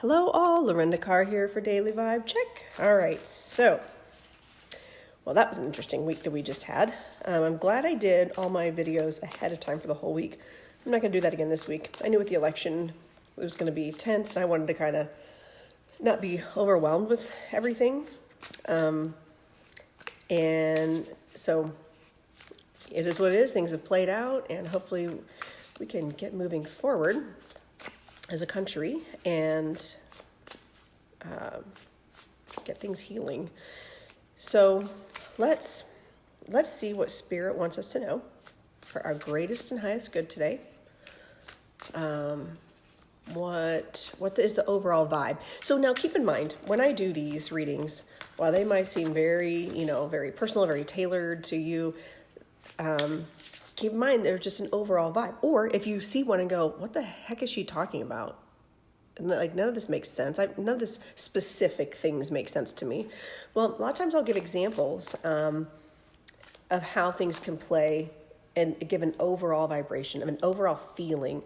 Hello all, Lorinda Carr here for Daily Vibe Check. All right, so, well, that was an interesting week that we just had. I'm glad I did all my videos ahead of time for the whole week. I'm not going to do that again this week. I knew with the election it was going to be tense, and I wanted to kind of not be overwhelmed with everything. And so it is what it is. Things have played out, and hopefully we can get moving forward as a country and get things healing. So let's see what Spirit wants us to know for our greatest and highest good today. What is the overall vibe? So now keep in mind, when I do these readings, while they might seem very, very personal, very tailored to you, keep in mind they're just an overall vibe. Or if you see one and go, what the heck is she talking about? Like, none of this makes sense. None of this specific things make sense to me. Well, a lot of times I'll give examples of how things can play and give an overall vibration, of an overall feeling.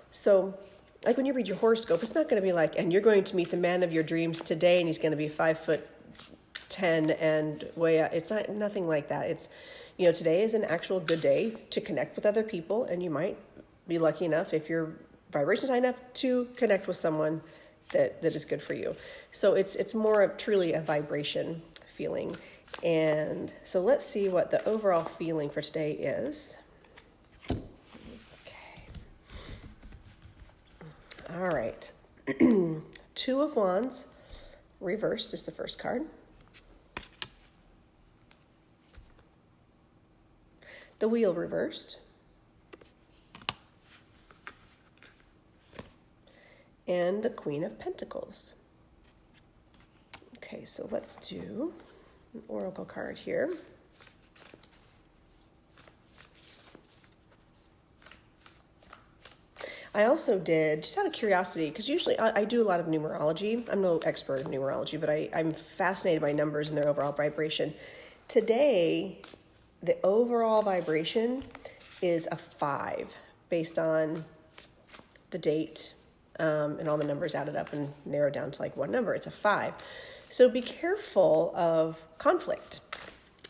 So like when you read your horoscope, it's not going to be like, and you're going to meet the man of your dreams today, and he's going to be 5'10" and way out. It's nothing like that. It's, today is an actual good day to connect with other people, and you might be lucky enough, if your vibration's high enough, to connect with someone that is good for you. So it's more of truly a vibration feeling. And so let's see what the overall feeling for today is. Okay. All right. Two of Wands reversed is the first card. The Wheel reversed. And the Queen of Pentacles. Okay, so let's do an oracle card here. I also did, just out of curiosity, because usually I do a lot of numerology. I'm no expert in numerology, but I'm fascinated by numbers and their overall vibration. Today, the overall vibration is a 5 based on the date and all the numbers added up and narrowed down to like one number. It's a 5. So be careful of conflict.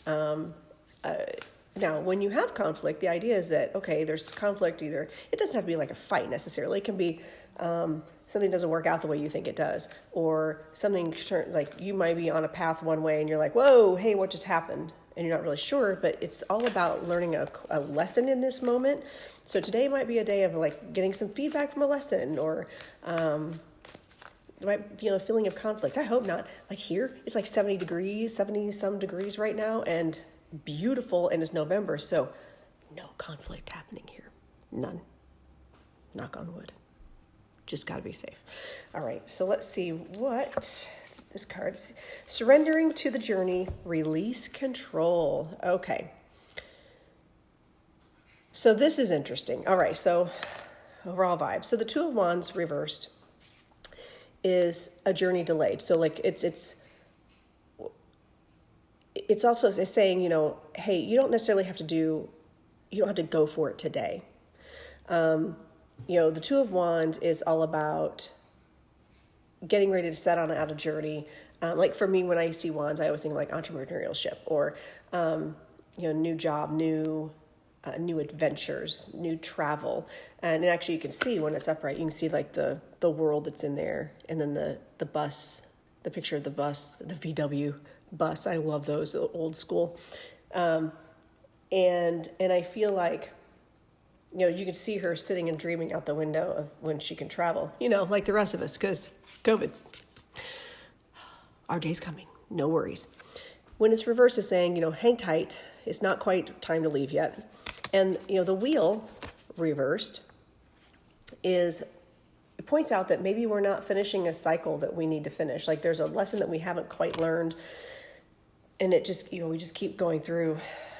Now, when you have conflict, the idea is that, okay, there's conflict either. It doesn't have to be like a fight necessarily. It can be something doesn't work out the way you think it does. Or something, like you might be on a path one way and you're like, whoa, hey, what just happened? And you're not really sure, but it's all about learning a lesson in this moment. So today might be a day of like getting some feedback from a lesson, or you might feel a feeling of conflict. I hope not. Like here, it's like 70 some degrees right now, and beautiful, and it's November, so no conflict happening here. None. Knock on wood. Just gotta be safe. All right, so let's see what this card's. Surrendering to the journey, release control. Okay. So this is interesting. All right, so overall vibe. So the Two of Wands reversed is a journey delayed. So like it's also saying, hey, you don't necessarily have to you don't have to go for it today. The Two of Wands is all about getting ready to set on out a journey. Like for me, when I see wands, I always think like entrepreneurship or, new job, new adventures, new travel. And actually you can see when it's upright, you can see like the world that's in there. And then the bus, the picture of the bus, the VW bus. I love those, old school. And I feel like, you can see her sitting and dreaming out the window of when she can travel, like the rest of us, because COVID. Our day's coming. No worries. When it's reversed, is saying, hang tight. It's not quite time to leave yet. And, the Wheel reversed it points out that maybe we're not finishing a cycle that we need to finish. Like there's a lesson that we haven't quite learned. And it just, we just keep going through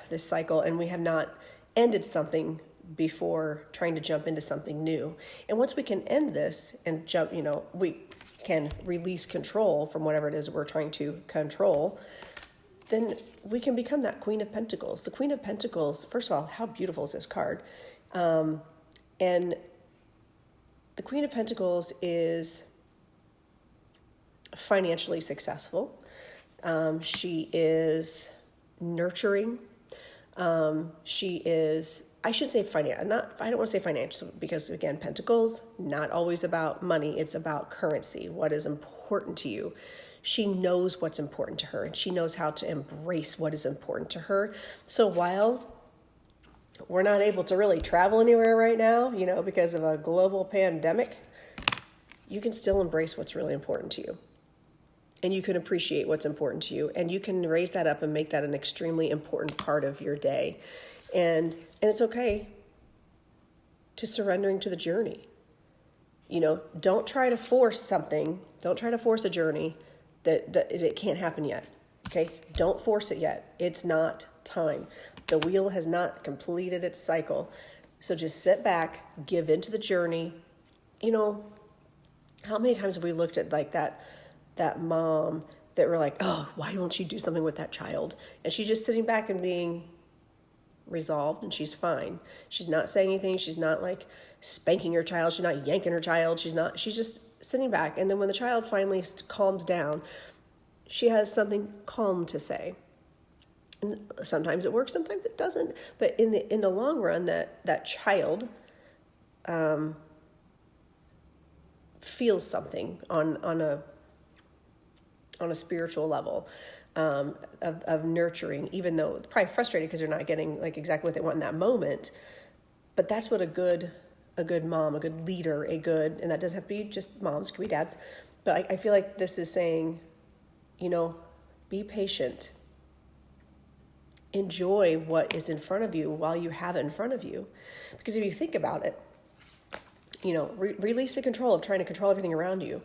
this cycle, and we have not ended something before trying to jump into something new. And once we can end this and jump, we can release control from whatever it is we're trying to control, then we can become that Queen of Pentacles. The Queen of Pentacles, first of all, how beautiful is this card? And the Queen of Pentacles is financially successful. She is nurturing. She is, I should say I don't want to say financial, because again, Pentacles, not always about money. It's about currency. What is important to you? She knows what's important to her, and she knows how to embrace what is important to her. So while we're not able to really travel anywhere right now, because of a global pandemic, you can still embrace what's really important to you. And you can appreciate what's important to you. And you can raise that up and make that an extremely important part of your day. And it's okay to surrendering to the journey. Don't try to force something. Don't try to force a journey that it can't happen yet. Okay? Don't force it yet. It's not time. The wheel has not completed its cycle. So just sit back, give into the journey. How many times have we looked at like that mom that we're like, oh, why won't she do something with that child? And she's just sitting back and being resolved, and she's fine. She's not saying anything. She's not like spanking her child. She's not yanking her child. She's just sitting back. And then when the child finally calms down, she has something calm to say. And sometimes it works, sometimes it doesn't. But in the long run, that child feels something on a spiritual level of nurturing, even though it's probably frustrated because they're not getting like exactly what they want in that moment. But that's what a good mom, a good leader, and that doesn't have to be just moms, it could be dads. But I feel like this is saying, be patient. Enjoy what is in front of you while you have it in front of you. Because if you think about it, release the control of trying to control everything around you.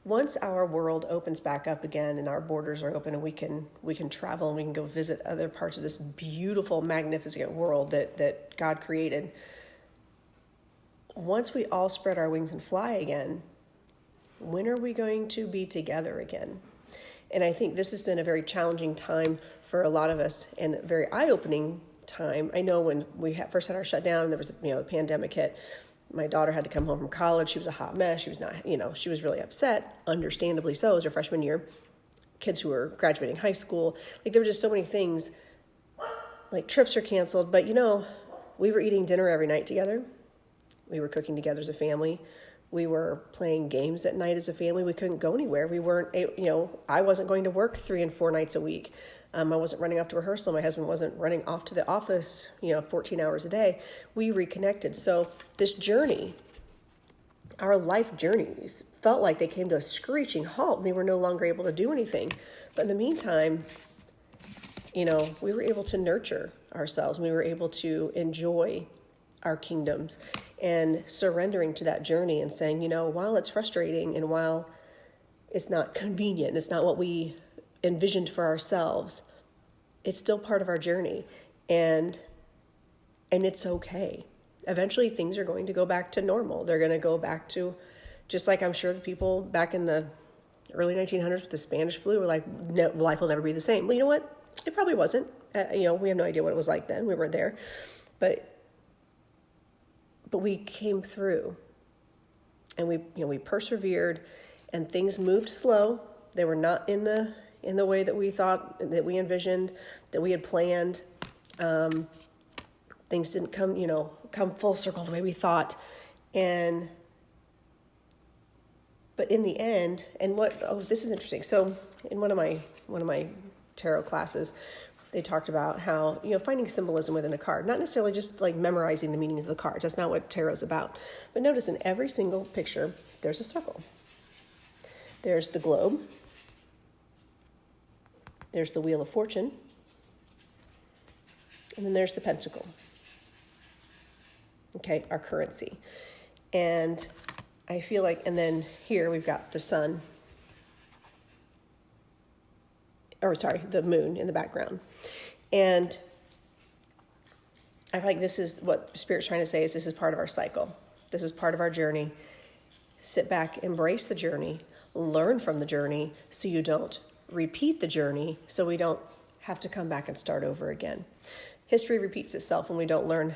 Once our world opens back up again and our borders are open and we can travel and we can go visit other parts of this beautiful, magnificent world that God created. Once we all spread our wings and fly again, when are we going to be together again? And I think this has been a very challenging time for a lot of us, and a very eye-opening time. I know when we first had our shutdown and there was, the pandemic hit, my daughter had to come home from college. She was a hot mess. She was not, she was really upset, understandably so. It was her freshman year. Kids who were graduating high school. Like, there were just so many things. Like, trips are canceled. But, we were eating dinner every night together. We were cooking together as a family. We were playing games at night as a family. We couldn't go anywhere. We weren't, I wasn't going to work 3 and 4 nights a week. I wasn't running off to rehearsal. My husband wasn't running off to the office, 14 hours a day. We reconnected. So this journey, our life journeys, felt like they came to a screeching halt. We were no longer able to do anything. But in the meantime, we were able to nurture ourselves. We were able to enjoy our kingdoms and surrendering to that journey and saying, while it's frustrating and while it's not convenient, it's not what we envisioned for ourselves, it's still part of our journey, and it's okay. Eventually things are going to go back to normal. They're going to go back to, just like I'm sure the people back in the early 1900s with the Spanish flu were like, no, life will never be the same. Well, you know what? It probably wasn't. We have no idea what it was like then. We weren't there, but we came through, and we persevered, and things moved slow. They were not in the way that we thought, that we envisioned, that we had planned. Things didn't come full circle the way we thought. But in the end, this is interesting. So in one of my tarot classes, they talked about how, finding symbolism within a card, not necessarily just like memorizing the meanings of the cards. That's not what tarot's about. But notice in every single picture, there's a circle. There's the globe. There's the Wheel of Fortune. And then there's the Pentacle. Okay, our currency. And I feel like, and then here we've got the sun. The moon in the background. And I feel like this is what Spirit's trying to say, is this is part of our cycle. This is part of our journey. Sit back, embrace the journey, learn from the journey so you don't repeat the journey, so we don't have to come back and start over again. History repeats itself when we don't learn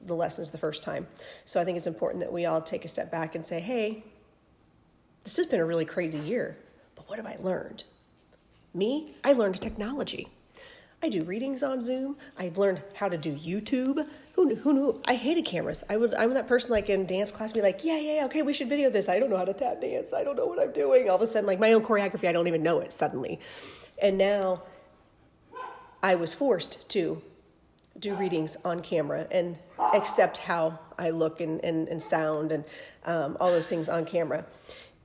the lessons the first time. So I think it's important that we all take a step back and say, hey, this has been a really crazy year, but But what have I learned? Me, I learned technology. I do readings on Zoom. I've learned how to do YouTube. Who knew? I hated cameras. I'm that person like in dance class, be like, yeah, okay, we should video this. I don't know how to tap dance. I don't know what I'm doing. All of a sudden, like my own choreography, I don't even know it suddenly. And now I was forced to do readings on camera and accept how I look and sound and all those things on camera.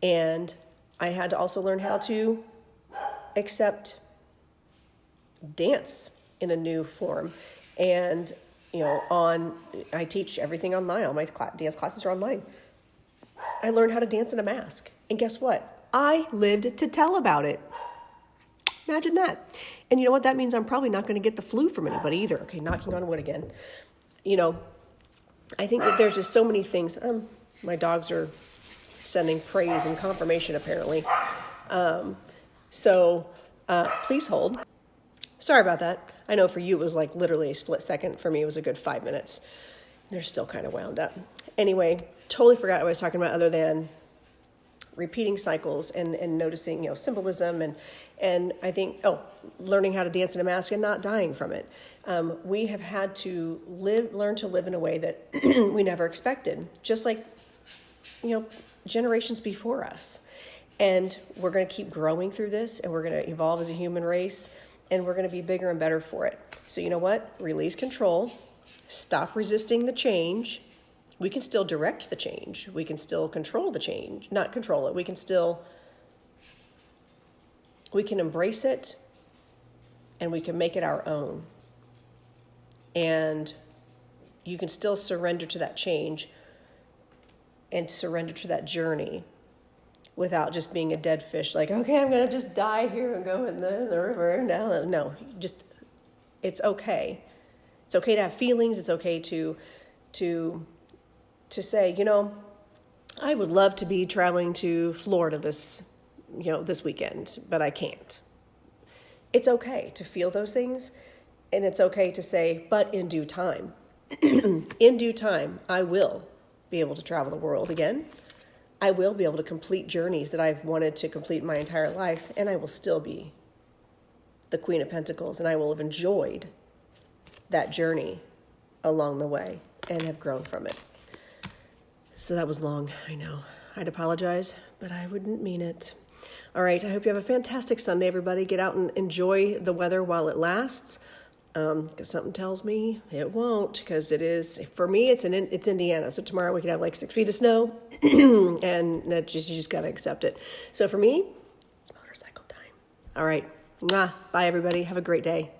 And I had to also learn how to accept dance in a new form. And, I teach everything online. All my dance classes are online. I learned how to dance in a mask. And guess what? I lived to tell about it. Imagine that. And you know what? That means I'm probably not going to get the flu from anybody either. Okay, knocking on wood again. I think that there's just so many things. My dogs are sending praise and confirmation, apparently. So please hold. Sorry about that. I know for you it was like literally a split second. For me, it was a good 5 minutes. They're still kind of wound up. Anyway, totally forgot what I was talking about other than repeating cycles and noticing, symbolism and I think, learning how to dance in a mask and not dying from it. We have had to learn to live in a way that we never expected, just like, generations before us. And we're going to keep growing through this, and we're going to evolve as a human race, and we're going to be bigger and better for it. So you know what? Release control. Stop resisting the change. We can still direct the change. We can still control the change. Not control it. We can embrace it, and we can make it our own. And you can still surrender to that change and surrender to that journey without just being a dead fish, like, okay, I'm going to just die here and go in the river. No, it's okay. It's okay to have feelings. It's okay to say, I would love to be traveling to Florida this weekend, but I can't. It's okay to feel those things, and it's okay to say, but in due time. In due time, I will be able to travel the world again. I will be able to complete journeys that I've wanted to complete my entire life, and I will still be the Queen of Pentacles, and I will have enjoyed that journey along the way and have grown from it. So that was long, I know. I'd apologize, but I wouldn't mean it. All right, I hope you have a fantastic Sunday, everybody. Get out and enjoy the weather while it lasts. Because something tells me it won't, because it is, for me, it's Indiana. So tomorrow we could have like 6 feet of snow, and you just got to accept it. So for me, it's motorcycle time. All right. Bye, everybody. Have a great day.